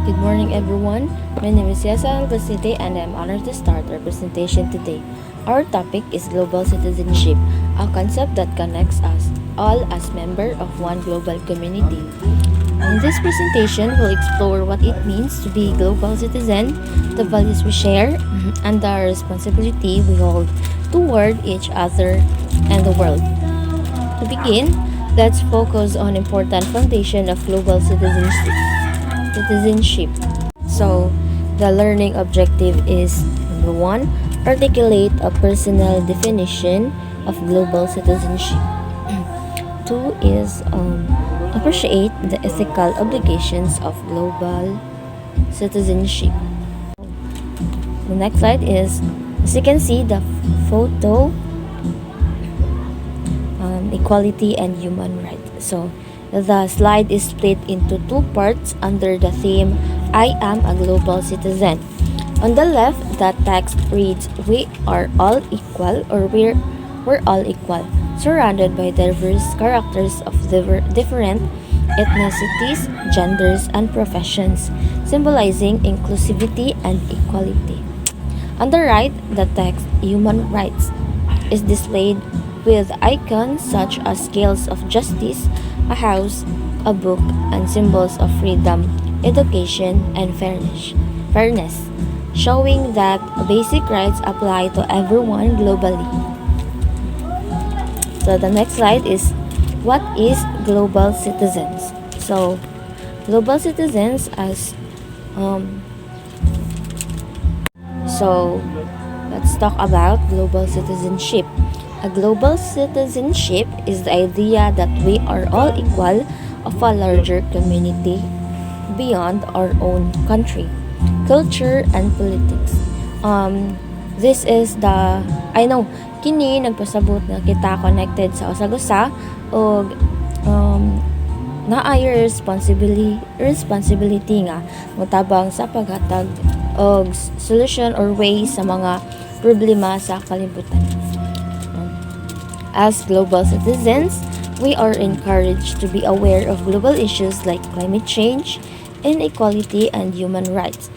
Good morning, everyone. My name is Yasa Albacete, and I'm honored to start our presentation today. Our topic is global citizenship, a concept that connects us all as members of one global community. In this presentation, we'll explore what it means to be a global citizen, the values we share, and the responsibility we hold toward each other and the world. To begin, let's focus on important foundation of global citizenship. So, the learning objective is number one, articulate a personal definition of global citizenship. Two is appreciate the ethical obligations of global citizenship. The next slide is, as you can see, the photo, equality and human rights. So, the slide is split into two parts under the theme I am a global citizen. On the left, the text reads, we are all equal, or we're all equal, surrounded by diverse characters of different ethnicities, genders, and professions, symbolizing inclusivity and equality. On the right, the text human rights is displayed with icons such as scales of justice, a house, a book, and symbols of freedom, education, and fairness, showing that basic rights apply to everyone globally. So the next slide is, what is global citizens? So global citizens so let's talk about global citizenship. A global citizenship is the idea that we are all equal of a larger community beyond our own country, culture, and politics. This is the, I know, kini nagpasabot na kita connected sa usag-usa og naay responsibility nga motabang sa paghatag og solution or way sa mga problema sa kalibutan. As global citizens, we are encouraged to be aware of global issues like climate change, inequality, and human rights.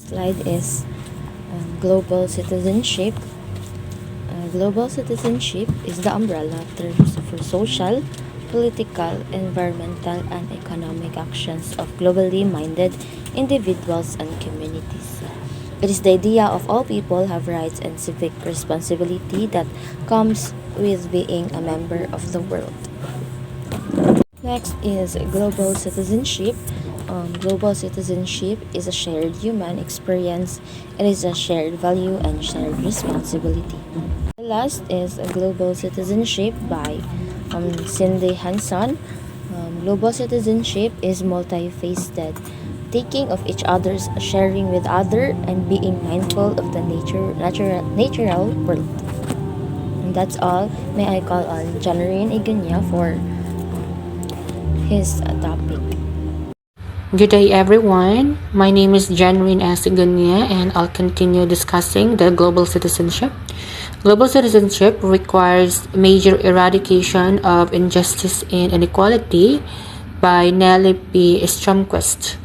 Slide is global citizenship. Global citizenship is the umbrella terms for social, political, environmental, and economic actions of globally minded individuals and communities. It is the idea of all people have rights and civic responsibility that comes with being a member of the world. Next is global citizenship. Global citizenship is a shared human experience. It is a shared value and shared responsibility. The last is global citizenship by Cindy Hanson. Global citizenship is multifaceted, taking of each other's, sharing with other, and being mindful of the natural world. And that's all. May I call on Janarine Igunya for his topic. Good day, everyone. My name is Janrine Igunya, and I'll continue discussing the global citizenship. Global citizenship requires major eradication of injustice and inequality by Nellie P. Stromquist.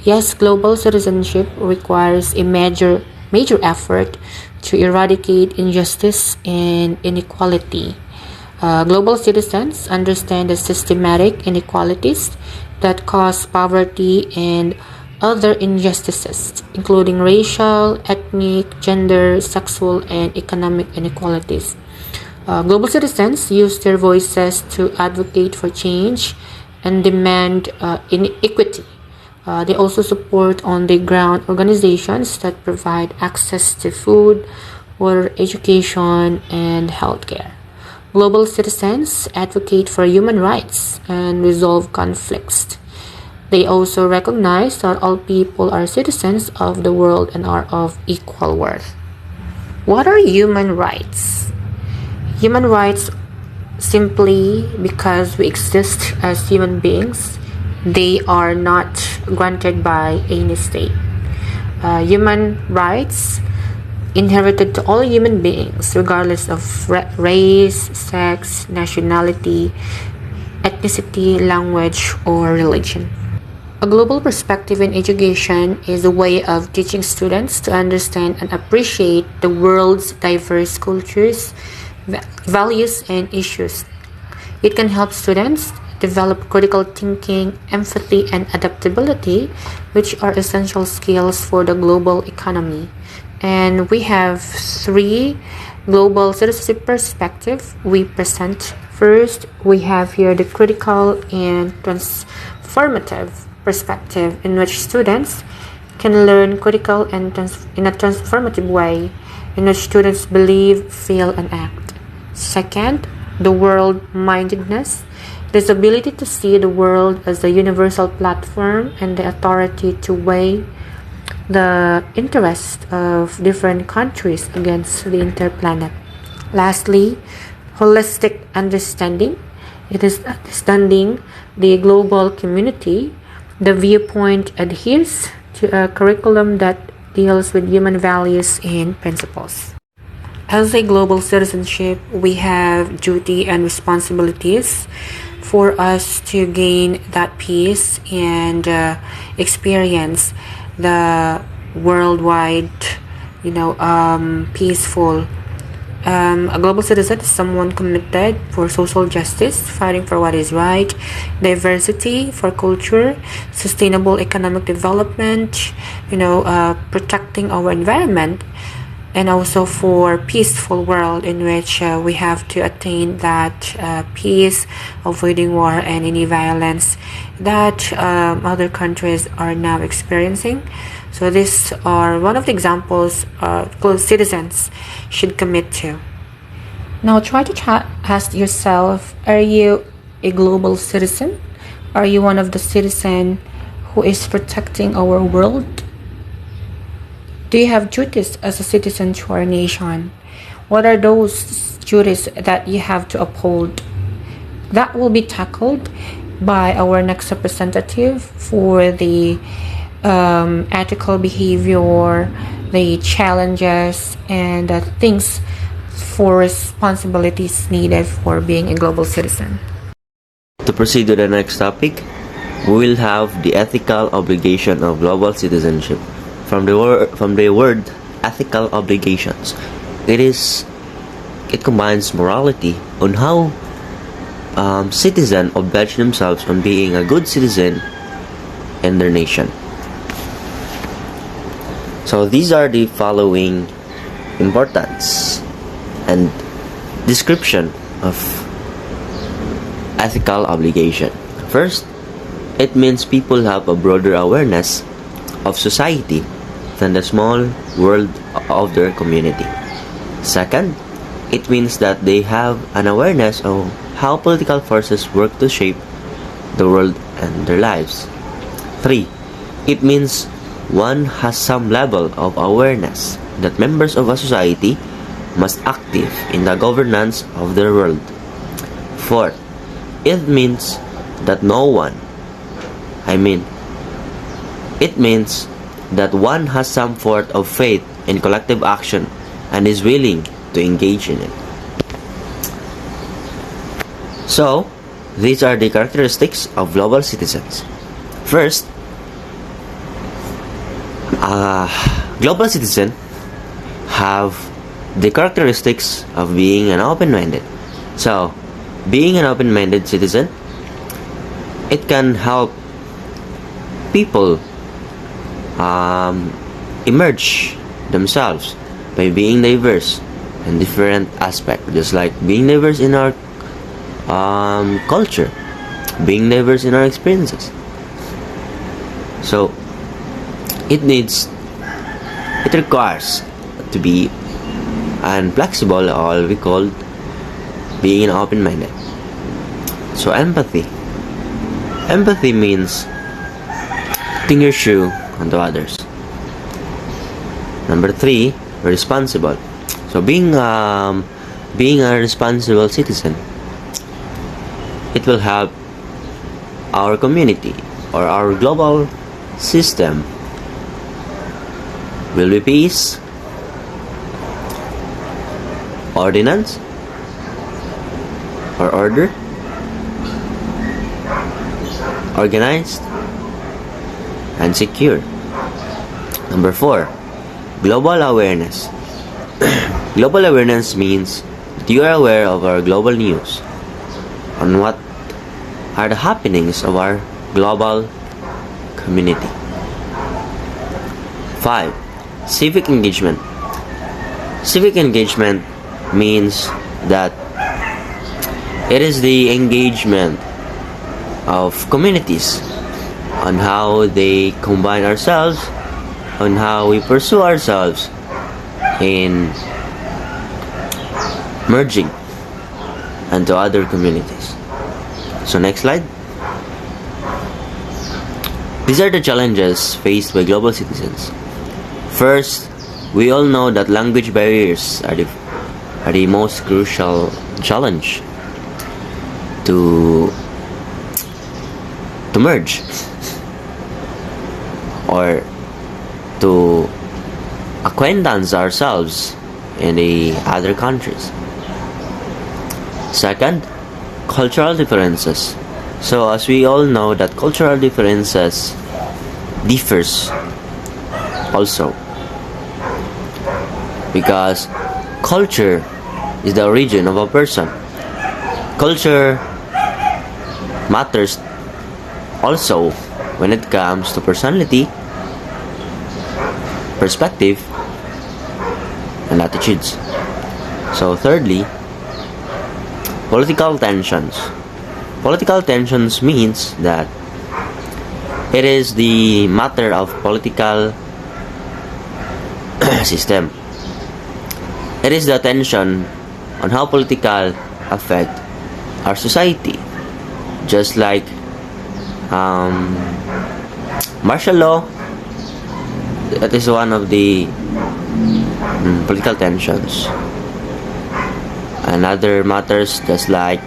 Yes, global citizenship requires a major effort to eradicate injustice and inequality. Global citizens understand the systematic inequalities that cause poverty and other injustices, including racial, ethnic, gender, sexual, and economic inequalities. Global citizens use their voices to advocate for change and demand equity. They also support on-the-ground organizations that provide access to food, water, education, and healthcare. Global citizens advocate for human rights and resolve conflicts. They also recognize that all people are citizens of the world and are of equal worth. What are human rights? Human rights, simply because we exist as human beings, they are not granted by any state. Human rights inherited to all human beings, regardless of race, sex, nationality, ethnicity, language, or religion. A global perspective in education is a way of teaching students to understand and appreciate the world's diverse cultures, values, and issues. It can help students develop critical thinking, empathy, and adaptability, which are essential skills for the global economy. And we have three global citizenship perspective we present. First, we have here the critical and transformative perspective, in which students can learn critical and in a transformative way, in which students believe, feel, and act. Second, the world-mindedness, this ability to see the world as a universal platform and the authority to weigh the interest of different countries against the interplanet. Lastly, holistic understanding. It is understanding the global community. The viewpoint adheres to a curriculum that deals with human values and principles. As a global citizenship, we have duty and responsibilities for us to gain that peace and experience the worldwide, peaceful. A global citizen is someone committed for social justice, fighting for what is right, diversity for culture, sustainable economic development, protecting our environment, and also for peaceful world in which we have to attain that peace, avoiding war and any violence that other countries are now experiencing. So these are one of the examples citizens should commit to. Now try to ask yourself, are you a global citizen? Are you one of the citizens who is protecting our world? Do you have duties as a citizen to our nation? What are those duties that you have to uphold? That will be tackled by our next representative for the ethical behavior, the challenges, and the things for responsibilities needed for being a global citizen. To proceed to the next topic, we will have the ethical obligation of global citizenship. From the word ethical obligations, it combines morality on how citizens oblige themselves on being a good citizen in their nation. So these are the following importance and description of ethical obligation. First, it means people have a broader awareness of society than the small world of their community. Second, it means that they have an awareness of how political forces work to shape the world and their lives. 3. It means one has some level of awareness that members of a society must active in the governance of their world. 4. It means that it means that one has some sort of faith in collective action and is willing to engage in it. So, these are the characteristics of global citizens. First, global citizens have the characteristics of being an open-minded. So, being an open-minded citizen, it can help people emerge themselves by being diverse in different aspects, just like being diverse in our culture, being diverse in our experiences. So it requires to be flexible, or we call being open-minded. So empathy means putting your shoe onto others. Number 3, responsible. So being a responsible citizen, it will help our community or our global system will be peace, ordinance or order, organized, and secure. Number 4, global awareness. Global awareness means that you are aware of our global news, on what are the happenings of our global community. 5, civic engagement. Civic engagement means that it is the engagement of communities on how they combine ourselves, on how we pursue ourselves in merging into other communities. So next slide. These are the challenges faced by global citizens. First, we all know that language barriers are the most crucial challenge to merge or to acquaintance ourselves in the other countries. Second, cultural differences. So as we all know that cultural differences differs also, because culture is the origin of a person. Culture matters also when it comes to personality, perspective, and attitudes. So thirdly, political tensions. Political tensions means that it is the matter of political system. It is the tension on how political affect our society. Just like martial law, that is one of the political tensions. And other matters just like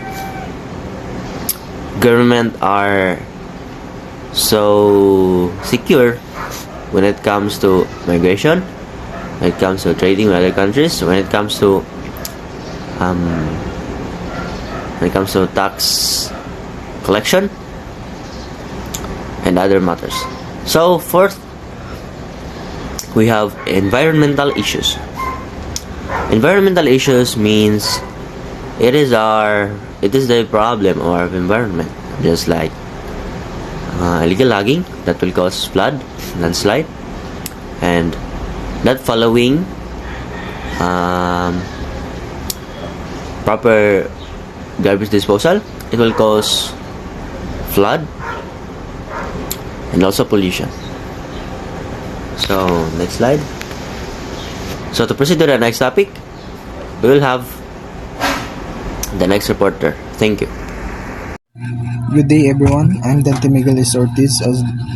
government are so secure when it comes to migration, when it comes to trading with other countries, when it comes to tax collection and other matters. So fourth, we have environmental issues. Environmental issues means it is the problem of our environment, just like illegal logging that will cause flood, landslide, and not following proper garbage disposal, it will cause flood and also pollution. So next slide. So to proceed to the next topic, we will have the next reporter. Thank you. Good day everyone, I'm Dante Migueles Ortiz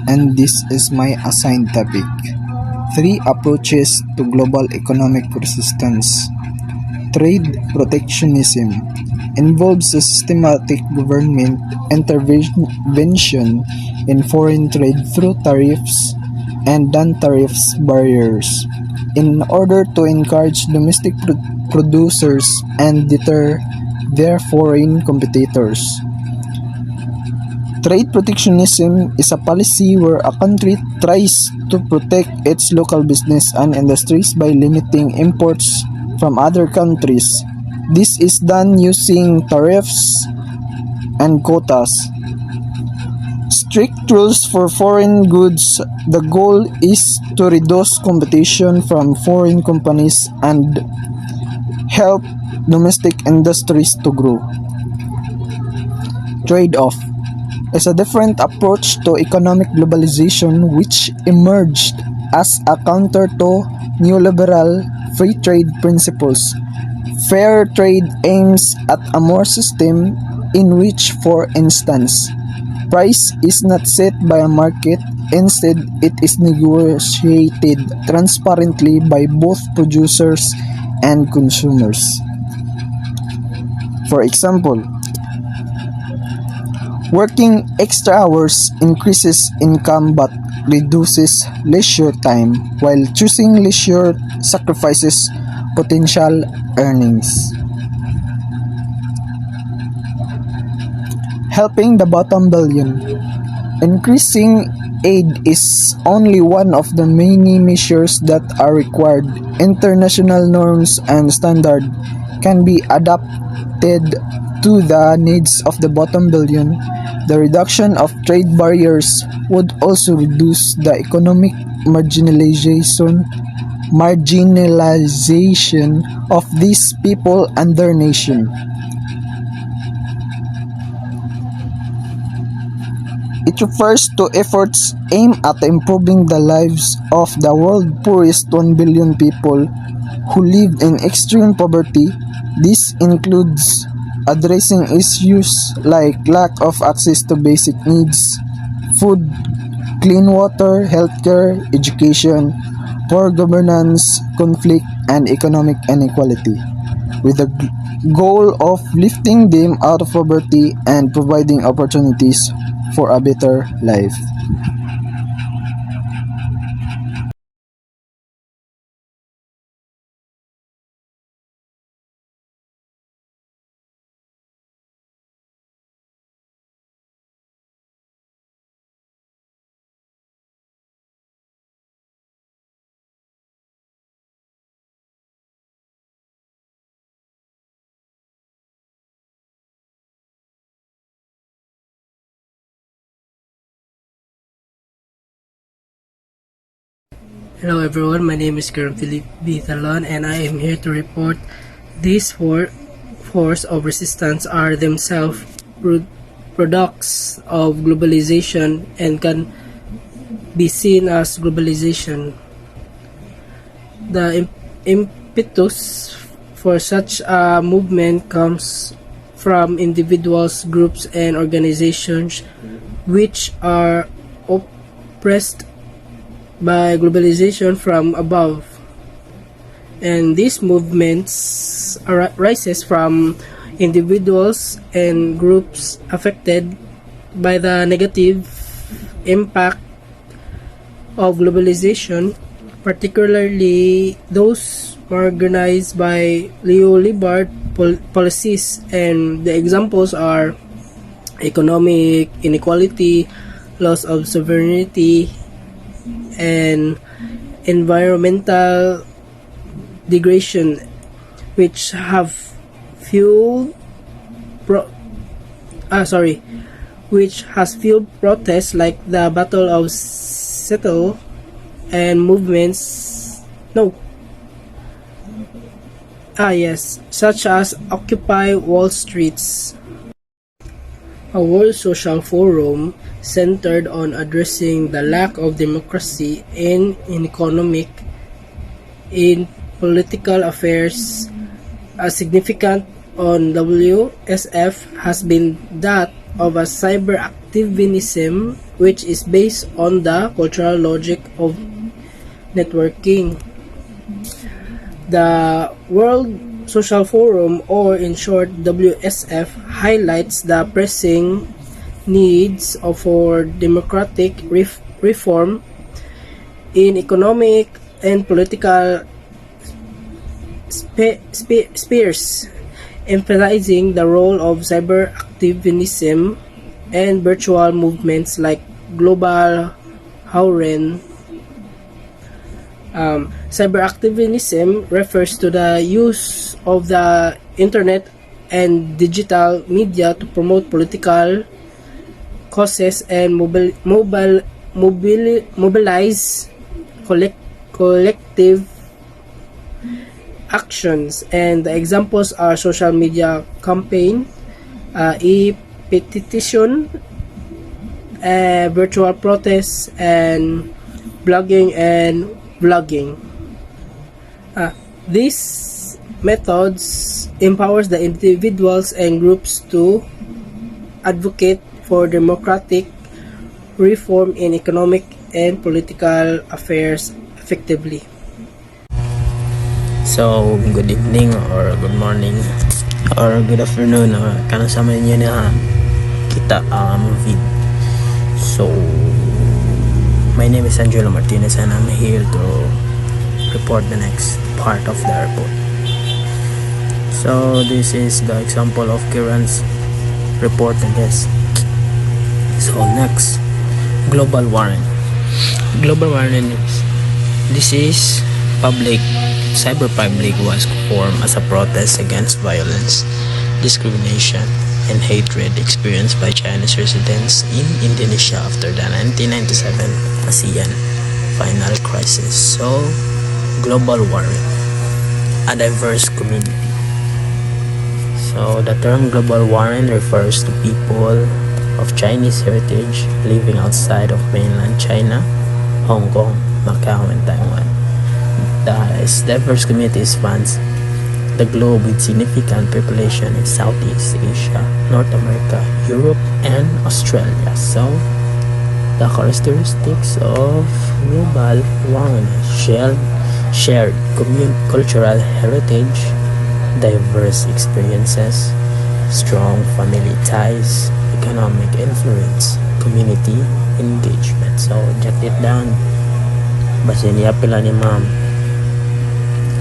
and this is my assigned topic. 3 approaches to global economic resistance. Trade protectionism involves a systematic government intervention in foreign trade through tariffs and non-tariffs barriers in order to encourage domestic producers and deter their foreign competitors. Trade protectionism is a policy where a country tries to protect its local business and industries by limiting imports from other countries. This is done using tariffs and quotas. Strict rules for foreign goods. The goal is to reduce competition from foreign companies and help domestic industries to grow. Trade-off is a different approach to economic globalization which emerged as a counter to neoliberal free trade principles. Fair trade aims at a more system in which, for instance, price is not set by a market, instead it is negotiated transparently by both producers and consumers. For example, working extra hours increases income but reduces leisure time, while choosing leisure sacrifices potential earnings. Helping the bottom billion. Increasing aid is only one of the many measures that are required. International norms and standards can be adapted to the needs of the bottom billion. The reduction of trade barriers would also reduce the economic marginalization of these people and their nation. It refers to efforts aimed at improving the lives of the world's poorest 1 billion people who live in extreme poverty. This includes addressing issues like lack of access to basic needs, food, clean water, healthcare, education, poor governance, conflict, and economic inequality, with the goal of lifting them out of poverty and providing opportunities for a better life. Hello everyone, my name is Colonel Philip B. Talon and I am here to report these force of resistance are themselves products of globalization and can be seen as globalization. The impetus for such a movement comes from individuals, groups, and organizations which are oppressed by globalization from above, and these movements arises from individuals and groups affected by the negative impact of globalization, particularly those organized by neoliberal policies, and the examples are economic inequality, loss of sovereignty, and environmental degradation, which have fueled which has fueled protests like the Battle of Seattle and movements such as Occupy Wall Streets. A World Social Forum centered on addressing the lack of democracy in economic, in political affairs. A significant on WSF has been that of a cyber activism, which is based on the cultural logic of networking. The World Social Forum, or in short WSF, highlights the pressing needs for democratic reform in economic and political spheres, emphasizing the role of cyber activism and virtual movements like Global Hauren. Cyber activism refers to the use of the internet and digital media to promote political causes and mobilize collective actions. And the examples are social media campaign, e-petition, virtual protests, and blogging and vlogging. These methods empowers the individuals and groups to advocate for democratic reform in economic and political affairs effectively. So, good evening or good morning or good afternoon. Kanang sama niyo na kita ang vid. So, my name is Angelo Martinez and I'm here to report the next part of the report. So, this is the example of Kiran's report, I guess. So, next, Global warrant. Global warrant is this is public cyber public was formed as a protest against violence, discrimination, and hatred experienced by Chinese residents in Indonesia after the 1997 ASEAN final crisis. So, global warming, a diverse community. So, the term global warming refers to people of Chinese heritage living outside of mainland China, Hong Kong, Macau, and Taiwan. This diverse community spans the globe with significant population in Southeast Asia, North America, Europe, and Australia. So, the characteristics of global warming: shared cultural heritage, diverse experiences, strong family ties, economic influence, community engagement. So, jot it down. Basin niya pila ni ma'am.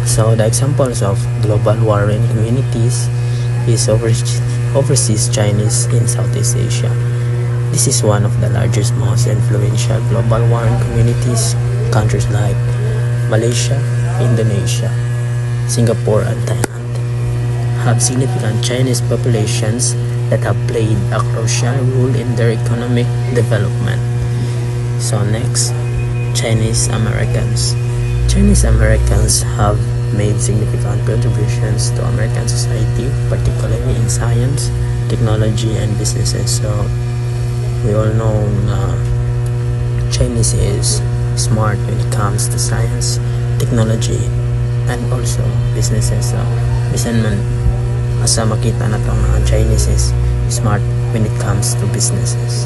So, the examples of global warring communities is overseas Chinese in Southeast Asia. This is one of the largest, most influential global warring communities. Countries like Malaysia, Indonesia, Singapore, and Thailand have significant Chinese populations that have played a crucial role in their economic development. So next, Chinese Americans. Chinese Americans have made significant contributions to American society, particularly in science, technology, and businesses. So we all know Chinese is smart when it comes to science, technology, and also businesses. So bisan man asa makita na tong Chinese is smart when it comes to businesses.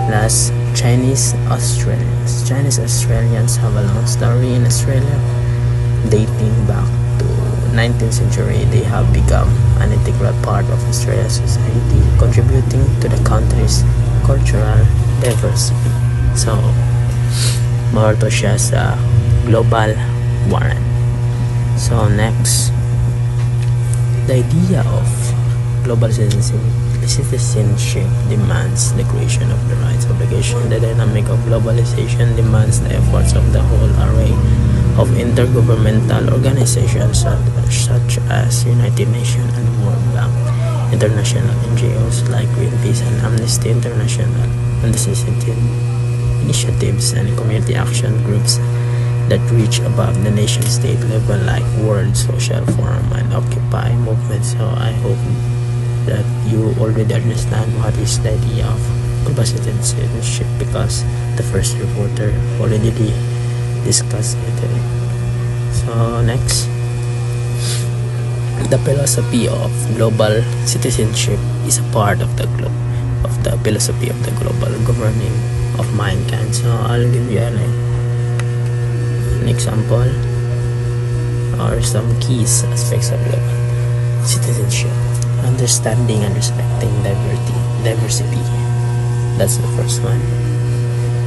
Last, Chinese Australians. Chinese Australians have a long story in Australia. Dating back to 19th century, they have become an integral part of Australia's society, contributing to the country's cultural diversity. So, more to siya sa global warrant. So, next, the idea of global citizenship demands the creation of the rights obligation. The dynamic of globalization demands the efforts of the whole array of intergovernmental organizations such as United Nations and World Bank, international NGOs like Greenpeace and Amnesty International, and the initiatives and community action groups that reach above the nation-state level like World Social Forum and Occupy movement. So I hope that you already understand what is the idea of global citizenship, because the first reporter already discussed it. So next, the philosophy of global citizenship is a part of the philosophy of the global governing of mankind. So I'll give you an example or some key aspects of global citizenship. Understanding and respecting diversity. That's the first one.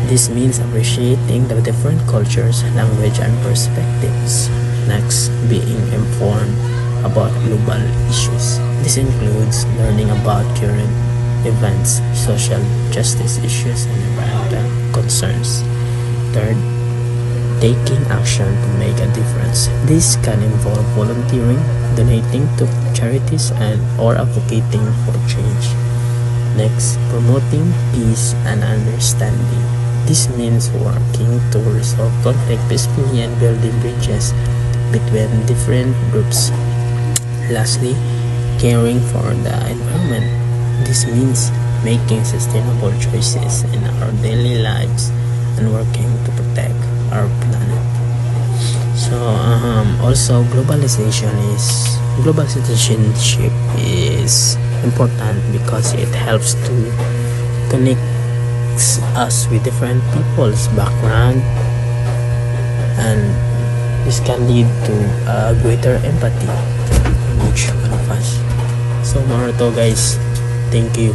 This means appreciating the different cultures, language, and perspectives. Next, being informed about global issues. This includes learning about current events, social justice issues, and environmental concerns. Third, taking action to make a difference. This can involve volunteering, donating to charities, or advocating for change. Next, promoting peace and understanding. This means working to resolve conflict peacefully and building bridges between different groups. Lastly, caring for the environment. This means making sustainable choices in our daily lives and working to protect our planet. So also global citizenship is important because it helps to connect us with different people's background, and this can lead to greater empathy from each one of us. So more to guys, thank you.